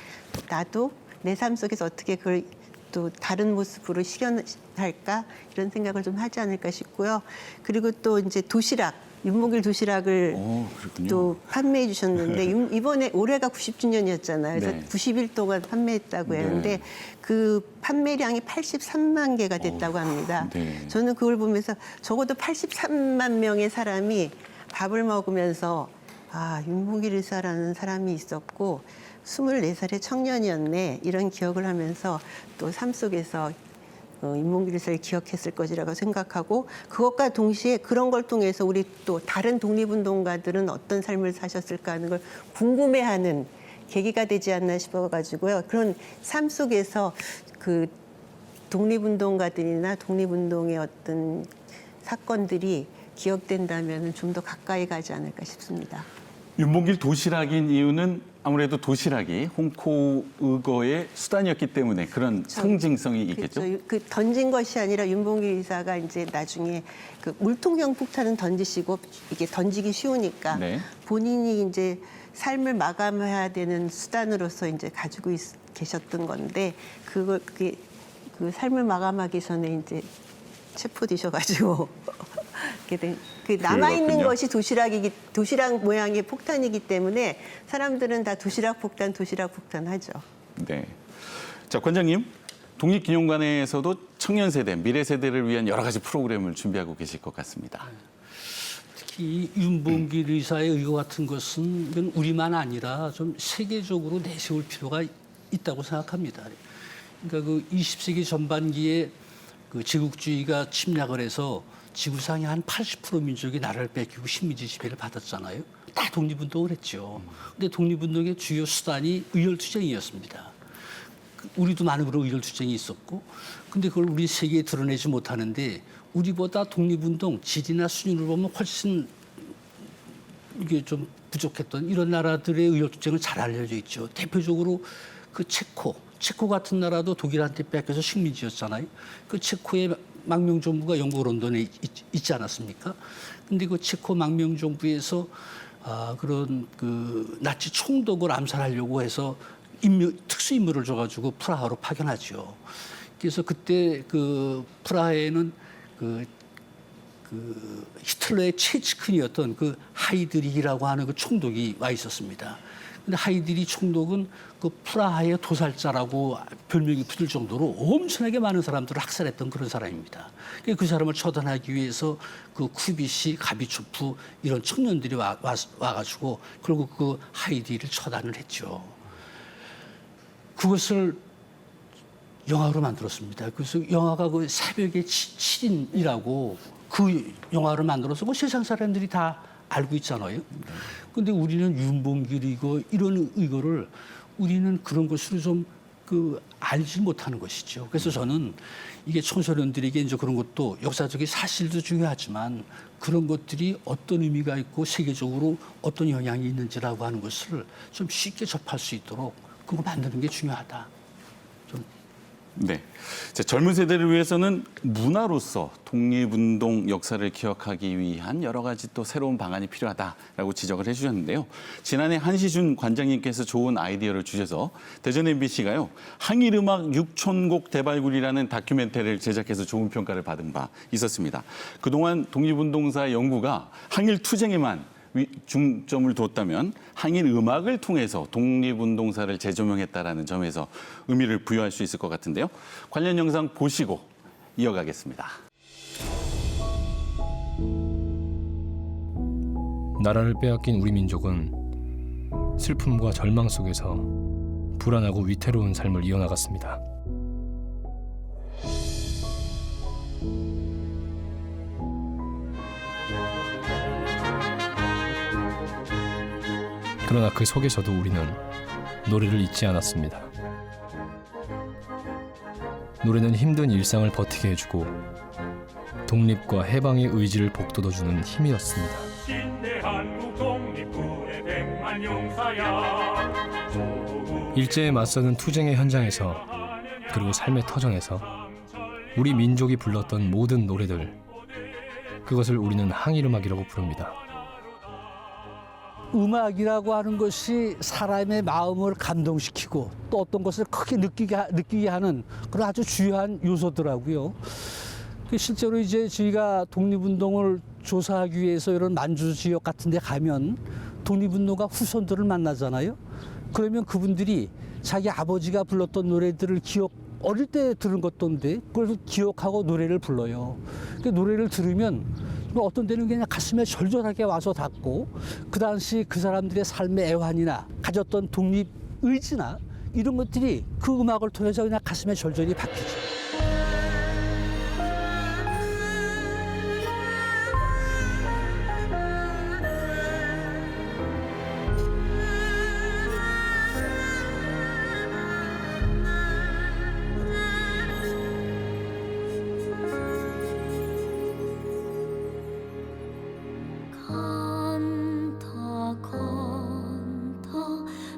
나도 내 삶 속에서 어떻게 그걸 또 다른 모습으로 실현할까 이런 생각을 좀 하지 않을까 싶고요. 그리고 또 이제 도시락, 윤봉길 도시락을 그렇군요. 또 판매해 주셨는데 이번에 올해가 90주년이었잖아요. 그래서 네. 90일 동안 판매했다고 네. 하는데 그 판매량이 83만 개가 됐다고 합니다. 네. 저는 그걸 보면서 적어도 83만 명의 사람이 밥을 먹으면서 아, 윤봉길 일사라는 사람이 있었고 24살의 청년이었네 이런 기억을 하면서 또 삶 속에서 윤봉길 일사를 기억했을 것이라고 생각하고 그것과 동시에 그런 걸 통해서 우리 또 다른 독립운동가들은 어떤 삶을 사셨을까 하는 걸 궁금해하는 계기가 되지 않나 싶어가지고요. 그런 삶 속에서 그 독립운동가들이나 독립운동의 어떤 사건들이 기억된다면 좀 더 가까이 가지 않을까 싶습니다. 윤봉길 도시락인 이유는 아무래도 도시락이 홍코의거의 수단이었기 때문에 그런 상징성이 있겠죠. 그렇죠. 그 던진 것이 아니라 윤봉길 이사가 이제 나중에 그 물통형 폭탄은 던지시고 이게 던지기 쉬우니까 네. 본인이 이제 삶을 마감해야 되는 수단으로서 이제 가지고 계셨던 건데 그게 그 삶을 마감하기 전에 이제 체포되셔가지고 이렇게 된. 그 남아 있는 그렇군요. 것이 도시락 모양의 폭탄이기 때문에 사람들은 다 도시락 폭탄 하죠. 네. 자, 관장님. 독립기념관에서도 청년 세대, 미래 세대를 위한 여러 가지 프로그램을 준비하고 계실 것 같습니다. 특히 이 윤봉길 의사의 의거 같은 것은 이건 우리만 아니라 좀 세계적으로 내세울 필요가 있다고 생각합니다. 그러니까 그 20세기 전반기에 그 제국주의가 침략을 해서 지구상의 한 80% 민족이 나라를 뺏기고 식민지 지배를 받았잖아요. 다 독립운동을 했죠. 근데 독립운동의 주요 수단이 의열투쟁이었습니다. 우리도 많은 그런 의열투쟁이 있었고, 근데 그걸 우리 세계에 드러내지 못하는데 우리보다 독립운동 질이나 순위를 보면 훨씬 이게 좀 부족했던 이런 나라들의 의열투쟁은 잘 알려져 있죠. 대표적으로 그 체코 같은 나라도 독일한테 뺏겨서 식민지였잖아요. 그 체코의 망명정부가 영국 런던에 있지 않았습니까? 근데 그 체코 망명정부에서 그런 그 나치 총독을 암살하려고 해서 특수 임무를 줘가지고 프라하로 파견하죠. 그래서 그때 그 프라하에는 그 히틀러의 최측근이었던 그 하이드리히라고 하는 그 총독이 와 있었습니다. 근데 하이드리 총독은 그 프라하의 도살자라고 별명이 붙을 정도로 엄청나게 많은 사람들을 학살했던 그런 사람입니다. 그 사람을 처단하기 위해서 그 쿠비시, 가비초프 이런 청년들이 와가지고 결국 그 하이드리를 처단을 했죠. 그것을 영화로 만들었습니다. 그래서 영화가 그 새벽의 7인이라고 그 영화를 만들어서 그 세상 사람들이 다 알고 있잖아요. 근데 우리는 윤봉길이고 이런 의거를 우리는 그런 것으로 좀 알지 못하는 것이죠. 그래서 저는 이게 청소년들에게 이제 그런 것도 역사적인 사실도 중요하지만 그런 것들이 어떤 의미가 있고 세계적으로 어떤 영향이 있는지라고 하는 것을 좀 쉽게 접할 수 있도록 그거 만드는 게 중요하다. 네. 자, 젊은 세대를 위해서는 문화로서 독립운동 역사를 기억하기 위한 여러 가지 또 새로운 방안이 필요하다라고 지적을 해주셨는데요. 지난해 한시준 관장님께서 좋은 아이디어를 주셔서 대전 MBC가요. 항일음악 6,000곡 대발굴이라는 다큐멘터리를 제작해서 좋은 평가를 받은 바 있었습니다. 그동안 독립운동사 연구가 항일투쟁에만 중점을 뒀다면 항일 음악을 통해서 독립운동사를 재조명했다라는 점에서 의미를 부여할 수 있을 것 같은데요. 관련 영상 보시고 이어가겠습니다. 나라를 빼앗긴 우리 민족은 슬픔과 절망 속에서 불안하고 위태로운 삶을 이어나갔습니다. 그러나 그 속에서도 우리는 노래를 잊지 않았습니다. 노래는 힘든 일상을 버티게 해주고 독립과 해방의 의지를 북돋워주는 힘이었습니다. 신대한국 독립군의 백만 용사야. 일제에 맞서는 투쟁의 현장에서 그리고 삶의 터전에서 우리 민족이 불렀던 모든 노래들, 그것을 우리는 항일음악이라고 부릅니다. 음악이라고 하는 것이 사람의 마음을 감동시키고 또 어떤 것을 크게 느끼게 하는 그런 아주 중요한 요소더라고요. 실제로 이제 저희가 독립운동을 조사하기 위해서 이런 만주 지역 같은 데 가면 독립운동가 후손들을 만나잖아요. 그러면 그분들이 자기 아버지가 불렀던 노래들을 어릴 때 들은 것던데 그걸 기억하고 노래를 불러요. 그 노래를 들으면 어떤 때는 그냥 가슴에 절절하게 와서 닿고 그 당시 그 사람들의 삶의 애환이나 가졌던 독립 의지나 이런 것들이 그 음악을 통해서 그냥 가슴에 절절히 박히죠.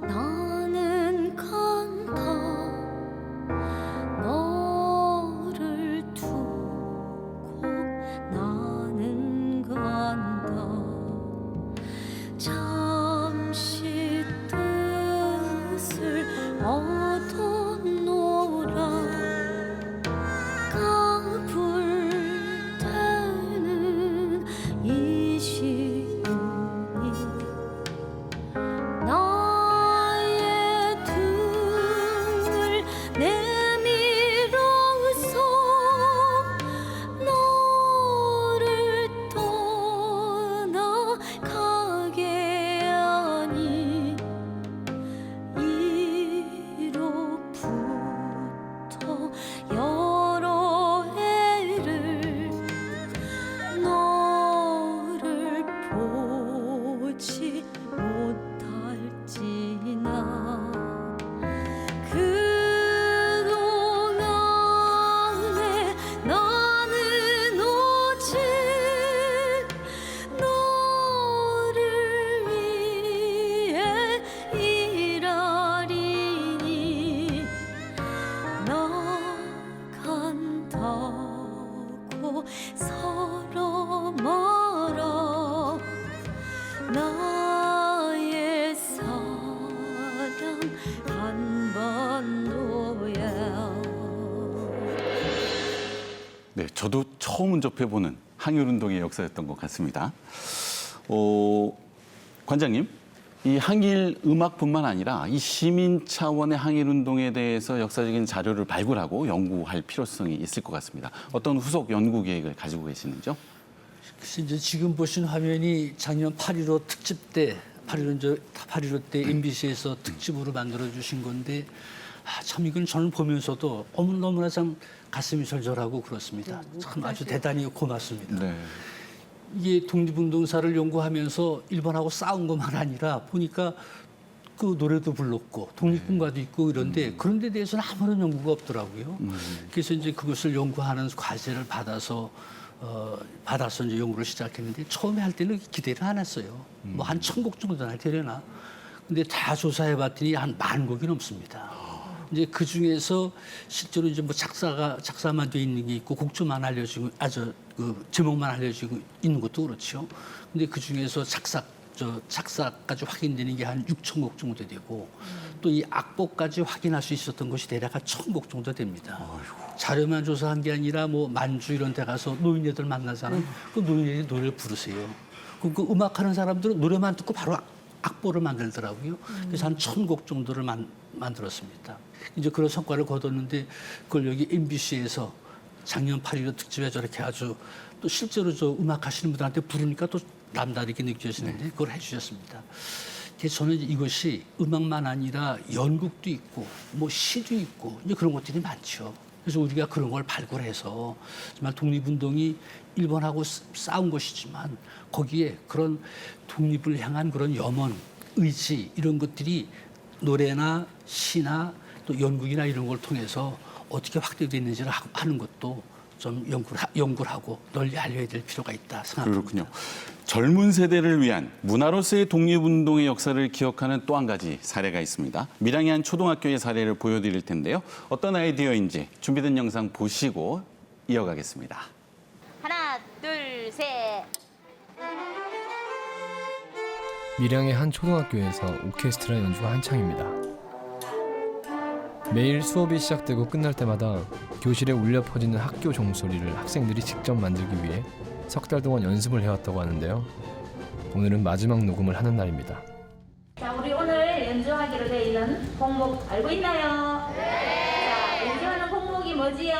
나는 간다 너를 두고 나는 간다 잠시 뜻을 얻어놓으라 가불태는 이 시간이 나의 등을 내밀어서 너를 떠나가게 하니 이로부터 여러 해를 너를 보지 못할지나 그동안에 나는 오직 너를 위해 일하리니 나간다고 서로 말아 나의 사랑 한반도야. 네, 저도 처음 접해보는 항일운동의 역사였던 것 같습니다. 관장님, 이 항일 음악뿐만 아니라 이 시민 차원의 항일운동에 대해서 역사적인 자료를 발굴하고 연구할 필요성이 있을 것 같습니다. 어떤 후속 연구 계획을 가지고 계시는지요? 글쎄 이제 지금 보신 화면이 작년 8.15 특집 때 8.15 때 MBC에서 특집으로 만들어 주신 건데 참 이건 저는 보면서도 너무나 참 가슴이 절절하고 그렇습니다. 참 아주 대단히 고맙습니다. 네. 이게 독립운동사를 연구하면서 일본하고 싸운 것만 아니라 보니까 그 노래도 불렀고 독립군가도 있고 이런데 그런 데 대해서는 아무런 연구가 없더라고요. 그래서 이제 그것을 연구하는 과제를 받아서 이제 연구를 시작했는데 처음에 할 때는 기대를 안 했어요. 뭐 한 1000곡 정도나 되려나. 근데 다 조사해봤더니 한 10,000곡이 넘습니다. 이제 그 중에서 실제로 이제 뭐 작사만 돼 있는 게 있고 곡조만 알려지고 그 제목만 알려지고 있는 것도 그렇죠. 근데 그 중에서 작사까지 확인되는 게 한 6,000곡 정도 되고 또 이 악보까지 확인할 수 있었던 것이 대략 한 1,000곡 정도 됩니다. 자료만 조사한 게 아니라 뭐 만주 이런 데 가서 노인네들 만나잖아요. 그 노인네들이 노래를 부르세요. 그 음악하는 사람들은 노래만 듣고 바로 악보를 만들더라고요. 그래서 한 1,000곡 정도를 만들었습니다. 이제 그런 성과를 거뒀는데 그걸 여기 MBC에서 작년 8.15 특집에 저렇게 아주 또 실제로 저 음악 하시는 분들한테 부르니까 또 남다르게 느껴지는데 그걸 해주셨습니다. 그래서 저는 이것이 음악만 아니라 연극도 있고 뭐 시도 있고 이제 그런 것들이 많죠. 그래서 우리가 그런 걸 발굴해서 정말 독립운동이 일본하고 싸운 것이지만 거기에 그런 독립을 향한 그런 염원, 의지 이런 것들이 노래나 시나 또 연극이나 이런 걸 통해서 어떻게 확대됐는지를 하는 것도 좀 연구를 하고 널리 알려야 될 필요가 있다 생각합니다. 그렇군요. 젊은 세대를 위한 문화로서의 독립운동의 역사를 기억하는 또 한 가지 사례가 있습니다. 밀양의 한 초등학교의 사례를 보여드릴 텐데요. 어떤 아이디어인지 준비된 영상 보시고 이어가겠습니다. 하나, 둘, 셋. 밀양의 한 초등학교에서 오케스트라 연주가 한창입니다. 매일 수업이 시작되고 끝날 때마다 교실에 울려 퍼지는 학교 종소리를 학생들이 직접 만들기 위해 석 달 동안 연습을 해왔다고 하는데요. 오늘은 마지막 녹음을 하는 날입니다. 자, 우리 오늘 연주하기로 돼 있는 곡목 알고 있나요? 네. 자, 연주하는 곡목이 뭐지요?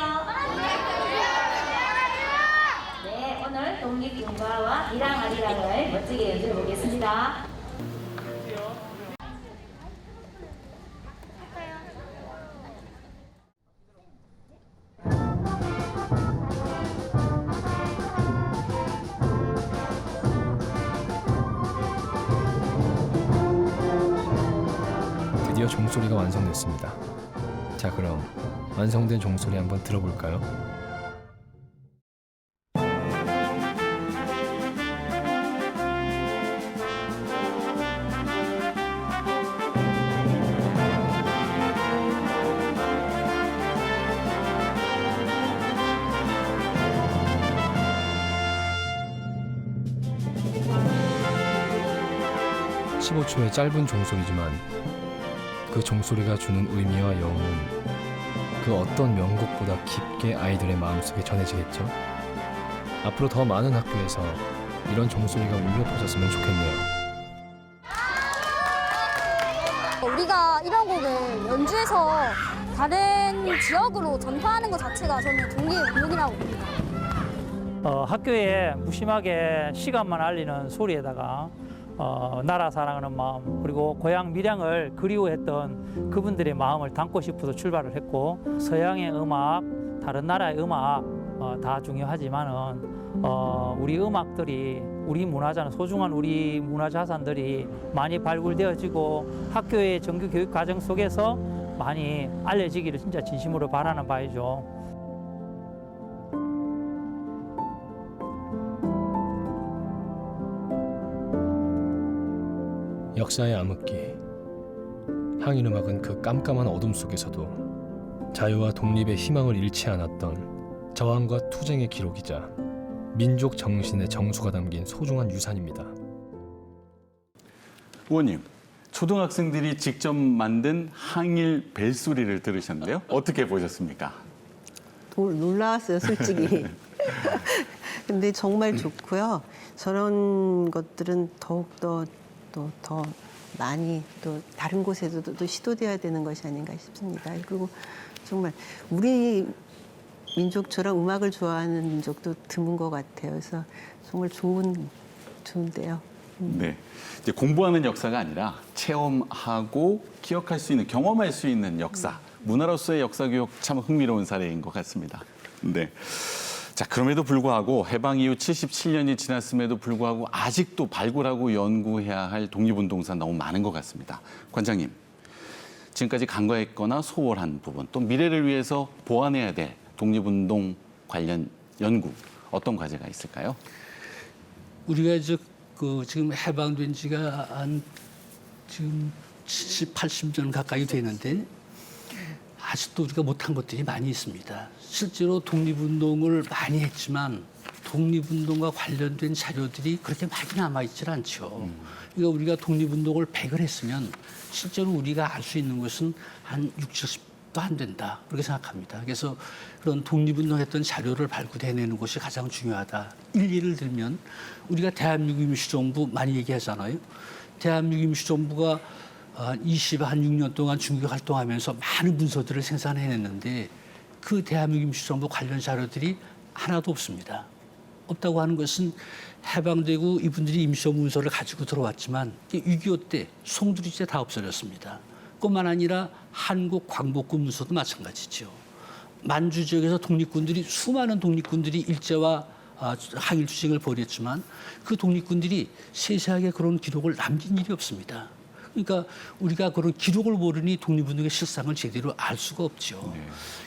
네, 오늘 독립군가와 밀양아리랑을 멋지게 연주해 보겠습니다. 드디어 종소리가 완성됐습니다. 자, 그럼 완성된 종소리 한번 들어볼까요? (15초의) 짧은 종소리지만 그 종소리가 주는 의미와 여운은 그 어떤 명곡보다 깊게 아이들의 마음속에 전해지겠죠. 앞으로 더 많은 학교에서 이런 종소리가 울려 퍼졌으면 좋겠네요. 우리가 이런 곡을 연주해서 다른 지역으로 전파하는 것 자체가 저는 독립운동이라고 봅니다. 학교에 무심하게 시간만 알리는 소리에다가 나라 사랑하는 마음 그리고 고향 밀양을 그리워했던 그분들의 마음을 담고 싶어서 출발을 했고 서양의 음악, 다른 나라의 음악 다 중요하지만은 우리 음악들이 우리 문화자는 소중한 우리 문화자산들이 많이 발굴되어지고 학교의 정규 교육 과정 속에서 많이 알려지기를 진짜 진심으로 바라는 바이죠. 역사의 암흑기, 항일음악은 그 깜깜한 어둠 속에서도 자유와 독립의 희망을 잃지 않았던 저항과 투쟁의 기록이자 민족 정신의 정수가 담긴 소중한 유산입니다. 의원님, 초등학생들이 직접 만든 항일 벨소리를 들으셨는데요. 어떻게 보셨습니까? 놀라웠어요, 솔직히. 근데 정말 좋고요. 저런 것들은 더욱더 더 많이 또 다른 곳에서도 또 시도돼야 되는 것이 아닌가 싶습니다. 그리고 정말 우리 민족처럼 음악을 좋아하는 민족도 드문 것 같아요. 그래서 정말 좋은데요. 네, 이제 공부하는 역사가 아니라 체험하고 기억할 수 있는, 경험할 수 있는 역사, 문화로서의 역사 교육 참 흥미로운 사례인 것 같습니다. 네. 자, 그럼에도 불구하고 해방 이후 77년이 지났음에도 불구하고 아직도 발굴하고 연구해야 할 독립운동사 너무 많은 것 같습니다. 관장님, 지금까지 간과했거나 소홀한 부분, 또 미래를 위해서 보완해야 될 독립운동 관련 연구, 어떤 과제가 있을까요? 우리가 지금 해방된 지가 한 지금 70, 80년 가까이 되는데 아직도 우리가 못한 것들이 많이 있습니다. 실제로 독립운동을 많이 했지만 독립운동과 관련된 자료들이 그렇게 많이 남아있질 않죠. 그러니까 우리가 독립운동을 100을 했으면 실제로 우리가 알 수 있는 것은 한 60, 70도 안 된다. 그렇게 생각합니다. 그래서 그런 독립운동했던 자료를 발굴해내는 것이 가장 중요하다. 예를 들면 우리가 대한민국 임시정부 많이 얘기하잖아요. 대한민국 임시정부가 26년 동안 중국 활동하면서 많은 문서들을 생산해냈는데 그 대한민국 임시정부 관련 자료들이 하나도 없습니다. 없다고 하는 것은 해방되고 이분들이 임시정부 문서를 가지고 들어왔지만 6.25 때 송두리째 다 없어졌습니다. 뿐만 아니라 한국 광복군 문서도 마찬가지죠. 만주 지역에서 수많은 독립군들이 일제와 항일 투쟁을 벌였지만 그 독립군들이 세세하게 그런 기록을 남긴 일이 없습니다. 그러니까 우리가 그런 기록을 모르니 독립운동의 실상을 제대로 알 수가 없죠.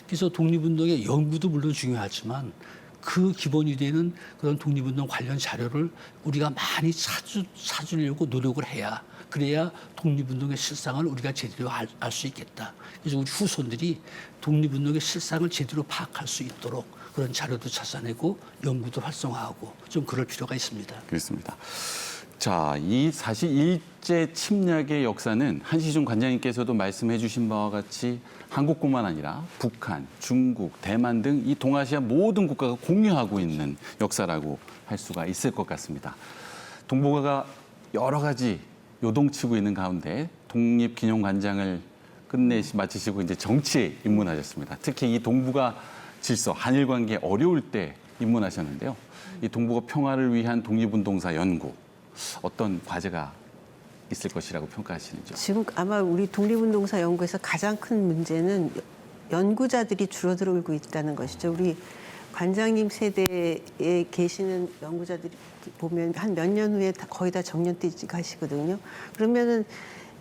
그래서 독립운동의 연구도 물론 중요하지만 그 기본이 되는 그런 독립운동 관련 자료를 우리가 많이 찾으려고 노력을 해야 그래야 독립운동의 실상을 우리가 제대로 알 수 있겠다. 그래서 우리 후손들이 독립운동의 실상을 제대로 파악할 수 있도록 그런 자료도 찾아내고 연구도 활성화하고 좀 그럴 필요가 있습니다. 그렇습니다. 자, 이 사실 일제 침략의 역사는 한시중 관장님께서도 말씀해 주신 바와 같이 한국뿐만 아니라 북한, 중국, 대만 등 이 동아시아 모든 국가가 공유하고 있는 역사라고 할 수가 있을 것 같습니다. 동북아가 여러 가지 요동치고 있는 가운데 독립기념관장을 마치시고 이제 정치에 입문하셨습니다. 특히 이 동북아 질서, 한일 관계 어려울 때 입문하셨는데요. 이 동북아 평화를 위한 독립운동사 연구, 어떤 과제가 있을 것이라고 평가하시는지요? 지금 아마 우리 독립운동사 연구에서 가장 큰 문제는 연구자들이 줄어들고 있다는 것이죠. 우리 관장님 세대에 계시는 연구자들이 보면 한 몇 년 후에 거의 다 정년퇴직 하시거든요. 그러면은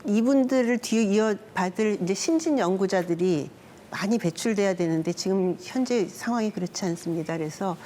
이분들을 이어받을 이제 신진 연구자들이 많이 배출돼야 되는데 지금 현재 상황이 그렇지 않습니다. 그래서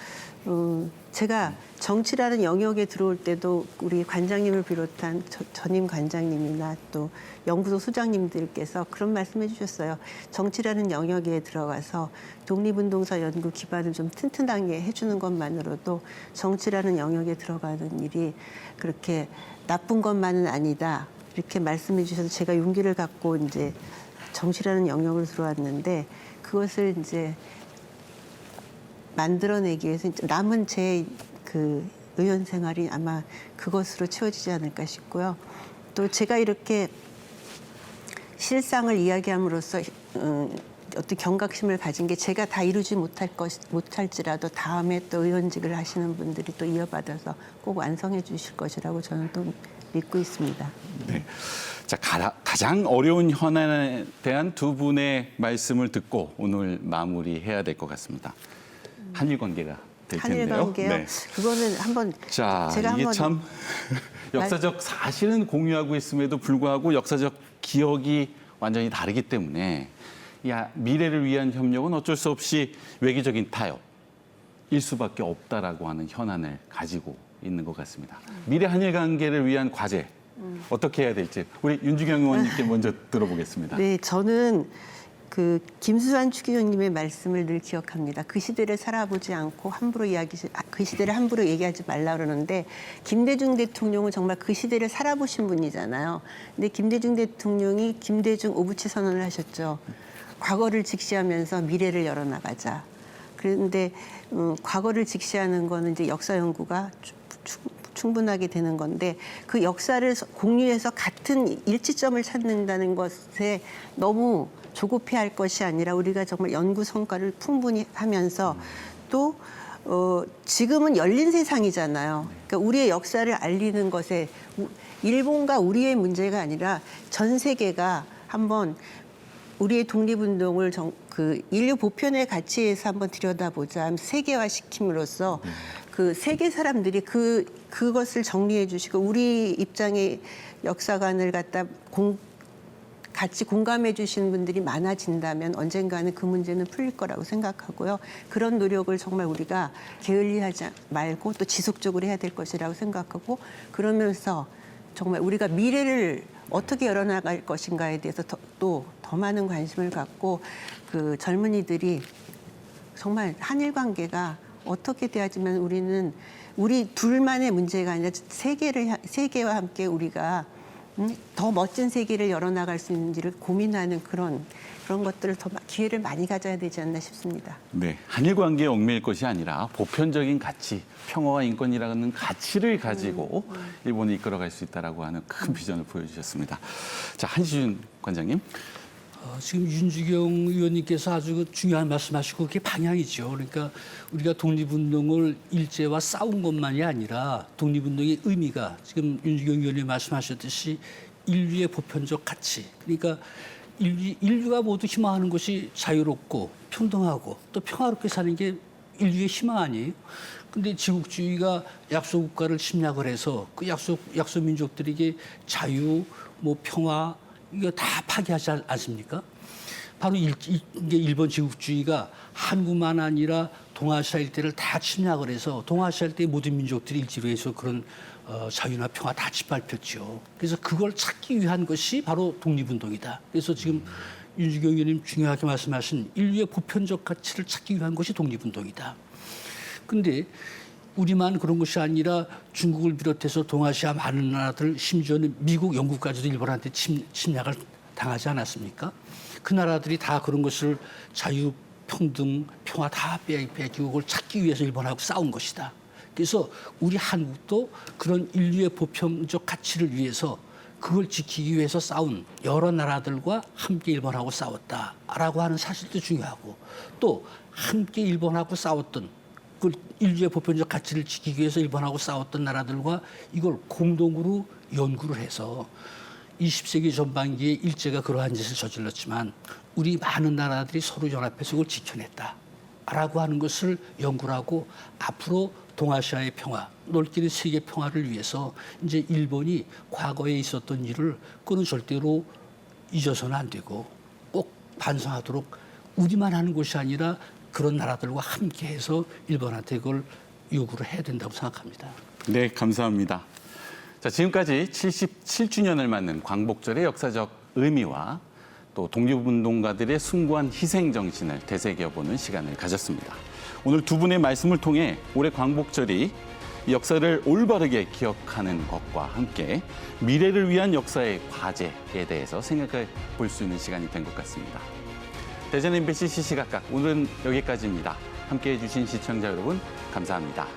제가 정치라는 영역에 들어올 때도 우리 관장님을 비롯한 전임 관장님이나 또 연구소 소장님들께서 그런 말씀해 주셨어요. 정치라는 영역에 들어가서 독립운동사 연구 기반을 좀 튼튼하게 해주는 것만으로도 정치라는 영역에 들어가는 일이 그렇게 나쁜 것만은 아니다. 이렇게 말씀해 주셔서 제가 용기를 갖고 이제 정치라는 영역을 들어왔는데 그것을 이제 만들어내기 위해서 남은 제 그 의원 생활이 아마 그것으로 채워지지 않을까 싶고요. 또 제가 이렇게 실상을 이야기함으로써 어떤 경각심을 가진 게 제가 다 이루지 못할지라도 다음에 또 의원직을 하시는 분들이 또 이어받아서 꼭 완성해 주실 것이라고 저는 또 믿고 있습니다. 네. 자, 가장 어려운 현안에 대한 두 분의 말씀을 듣고 오늘 마무리해야 될 것 같습니다. 한일 관계가 될 텐데요. 한일 관계요? 네. 그거는 한번 자, 제가 이게 한번 참 역사적 사실은 공유하고 있음에도 불구하고 역사적 기억이 완전히 다르기 때문에 미래를 위한 협력은 어쩔 수 없이 외교적인 타협일 수밖에 없다라고 하는 현안을 가지고 있는 것 같습니다. 미래 한일 관계를 위한 과제 어떻게 해야 될지 우리 윤주경 의원님께 먼저 들어보겠습니다. 네, 저는 그 김수환 추기경님의 말씀을 늘 기억합니다. 그 시대를 살아보지 않고 그 시대를 함부로 얘기하지 말라 그러는데 김대중 대통령은 정말 그 시대를 살아보신 분이잖아요. 근데 김대중 대통령이 김대중 오부치 선언을 하셨죠. 과거를 직시하면서 미래를 열어나가자. 그런데 과거를 직시하는 거는 이제 역사 연구가 충분하게 되는 건데 그 역사를 공유해서 같은 일치점을 찾는다는 것에 너무 조급해할 것이 아니라 우리가 정말 연구 성과를 풍분히 하면서 또 지금은 열린 세상이잖아요. 그러니까 우리의 역사를 알리는 것에 일본과 우리의 문제가 아니라 전 세계가 한번 우리의 독립운동을 그 인류 보편의 가치에서 한번 들여다보자 세계화시킴으로써 그 세계 사람들이 그것을 정리해 주시고 우리 입장의 역사관을 갖다 같이 공감해 주시는 분들이 많아진다면 언젠가는 그 문제는 풀릴 거라고 생각하고요. 그런 노력을 정말 우리가 게을리하지 말고 또 지속적으로 해야 될 것이라고 생각하고 그러면서 정말 우리가 미래를 어떻게 열어나갈 것인가에 대해서 또 더 많은 관심을 갖고 그 젊은이들이 정말 한일 관계가 어떻게 돼야지만 우리는 우리 둘만의 문제가 아니라 세계와 함께 우리가 더 멋진 세계를 열어나갈 수 있는지를 고민하는 그런 것들을 더 기회를 많이 가져야 되지 않나 싶습니다. 네, 한일 관계에 얽매일 것이 아니라 보편적인 가치, 평화와 인권이라는 가치를 가지고 일본을 이끌어갈 수 있다라고 하는 큰 비전을 보여주셨습니다. 자, 한시준 관장님. 지금 윤주경 의원님께서 아주 중요한 말씀하시고 그게 방향이죠. 그러니까 우리가 독립운동을 일제와 싸운 것만이 아니라 독립운동의 의미가 지금 윤주경 의원님 말씀하셨듯이 인류의 보편적 가치. 그러니까 인류가 모두 희망하는 것이 자유롭고 평등하고 또 평화롭게 사는 게 인류의 희망 아니에요? 근데 지국주의가 약소국가를 침략을 해서 그 약소민족들에게 자유, 뭐 평화 이거 다 파괴하지 않습니까? 바로 이게 일본 제국주의가 한국만 아니라 동아시아 일대를 다 침략을 해서 동아시아 일대의 모든 민족들이 일지로 해서 그런 자유나 평화 다 짓밟혔죠. 그래서 그걸 찾기 위한 것이 바로 독립운동이다. 그래서 지금 윤주경 의원님 중요하게 말씀하신 인류의 보편적 가치를 찾기 위한 것이 독립운동이다. 근데 우리만 그런 것이 아니라 중국을 비롯해서 동아시아 많은 나라들 심지어는 미국, 영국까지도 일본한테 침략을 당하지 않았습니까? 그 나라들이 다 그런 것을 자유, 평등, 평화 다 뺏기고 그걸 찾기 위해서 일본하고 싸운 것이다. 그래서 우리 한국도 그런 인류의 보편적 가치를 위해서 그걸 지키기 위해서 싸운 여러 나라들과 함께 일본하고 싸웠다라고 하는 사실도 중요하고 또 함께 일본하고 싸웠던 그 인류의 보편적 가치를 지키기 위해서 일본하고 싸웠던 나라들과 이걸 공동으로 연구를 해서 20세기 전반기에 일제가 그러한 짓을 저질렀지만 우리 많은 나라들이 서로 연합해서 그걸 지켜냈다라고 하는 것을 연구를 하고 앞으로 동아시아의 평화, 넓게는 세계 평화를 위해서 이제 일본이 과거에 있었던 일을 그는 절대로 잊어서는 안 되고 꼭 반성하도록 우리만 하는 것이 아니라 그런 나라들과 함께해서 일본한테 그걸 요구를 해야 된다고 생각합니다. 네, 감사합니다. 자, 지금까지 77주년을 맞는 광복절의 역사적 의미와 또 독립운동가들의 숭고한 희생 정신을 되새겨보는 시간을 가졌습니다. 오늘 두 분의 말씀을 통해 올해 광복절이 역사를 올바르게 기억하는 것과 함께 미래를 위한 역사의 과제에 대해서 생각해 볼 수 있는 시간이 된 것 같습니다. 대전 MBC 시시각각 오늘은 여기까지입니다. 함께해 주신 시청자 여러분 감사합니다.